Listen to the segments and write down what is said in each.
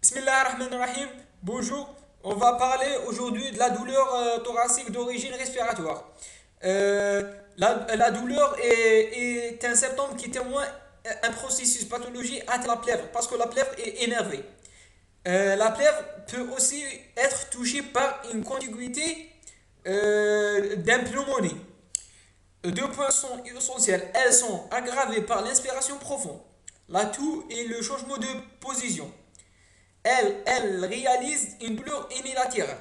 Bismillahirrahmanirrahim. Bonjour, on va parler aujourd'hui de la douleur thoracique d'origine respiratoire. La douleur est un symptôme qui témoigne un processus pathologique à la plèvre parce que la plèvre est énervée. La plèvre peut aussi être touchée par une contiguïté d'une pneumonie. Deux points sont essentiels. Elles sont aggravées par l'inspiration profonde, la toux et le changement de position. Elle réalise une douleur unilatérale.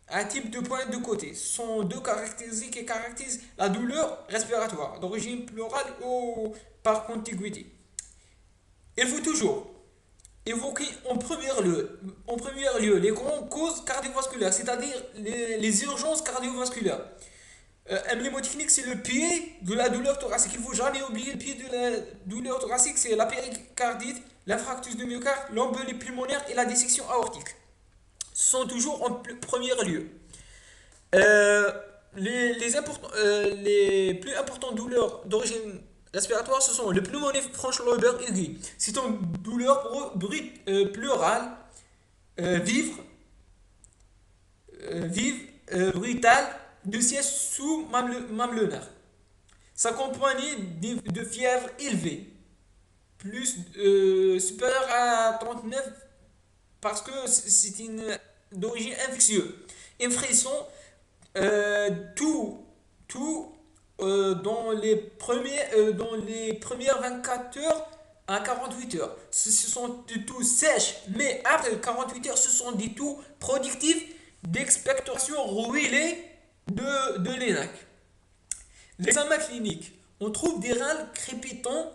Un type de pointe de côté sont deux caractéristiques qui caractérisent la douleur respiratoire d'origine pleurale ou par contiguïté. Il faut toujours évoquer en premier lieu les grandes causes cardiovasculaires, c'est-à-dire les urgences cardiovasculaires. Un mnémotechnique, c'est le pied de la douleur thoracique. Il ne faut jamais oublier le pied de la douleur thoracique, c'est la péricardite, l'infarctus de myocarde, l'embolie pulmonaire et la dissection aortique. Ce sont toujours en premier lieu. Euh, les plus importantes douleurs d'origine respiratoire, ce sont le pneumonie franche-lobeur aiguë. C'est une douleur pleurale, vive, brutale, de siège sous-mamelonnaire. S'accompagne de fièvre élevée, plus supérieure à 39 parce que c'est une d'origine infectieuse. Un frisson, dans les premières 24 heures à 48 heures. Ce sont des toux sèches, mais après 48 heures, ce sont des toux productifs d'expectoration ruinée de l'ENAC. L'examen clinique, on trouve des râles crépitants,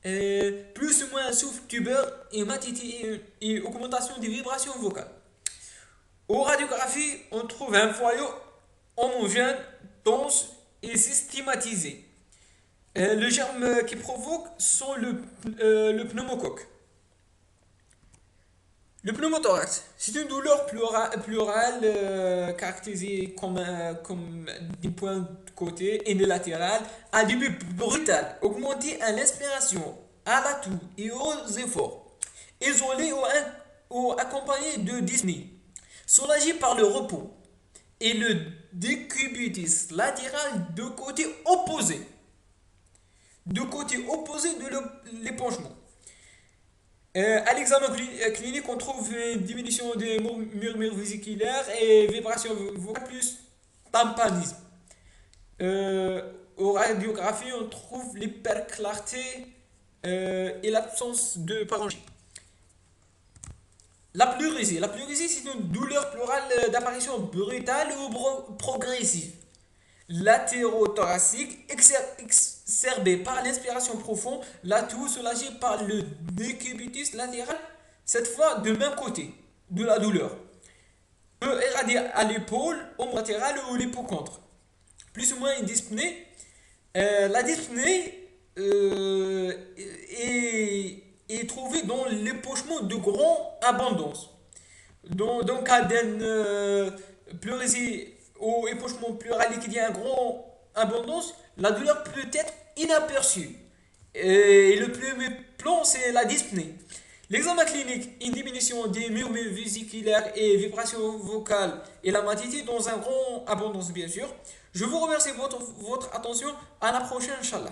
plus ou moins un souffle tubeur, hématite et augmentation des vibrations vocales. Aux radiographies, on trouve un foyer homogène, dense et systématisé. Le germe qui provoque sont le pneumocoque. Le pneumothorax, c'est une douleur pleurale caractérisée comme des points de côté et de latéral, à début brutal, augmenté à l'inspiration, à la toux et aux efforts, isolé ou accompagné de dyspnée, soulagé par le repos et le décubitus latéral de côté opposé de l'épanchement. À l'examen clinique, on trouve une diminution des murmures vésiculaires et vibrations vocales plus tympanisme. Aux radiographies, on trouve l'hyperclarté et l'absence de parenchyme. La pleurésie. La pleurésie, c'est une douleur pleurale d'apparition brutale ou progressive. Latérothoracique, exacerbée par l'inspiration profonde, la toux soulagée par le décubitus latéral, cette fois de même côté de la douleur. Peut irradier à l'épaule, ombre latérale ou l'hypocontre. Plus ou moins une dyspnée. La dyspnée est trouvée dans l'épanchement de grande abondance. Dans le cas d'une pleurésie au épanchement pleural qui a une grande abondance, la douleur peut être inaperçue. Et le premier plan, c'est la dyspnée. L'examen clinique, une diminution des murmures vésiculaires et vibrations vocales et la matité dans un grand abondance, bien sûr. Je vous remercie de votre attention. À la prochaine, Inch'Allah.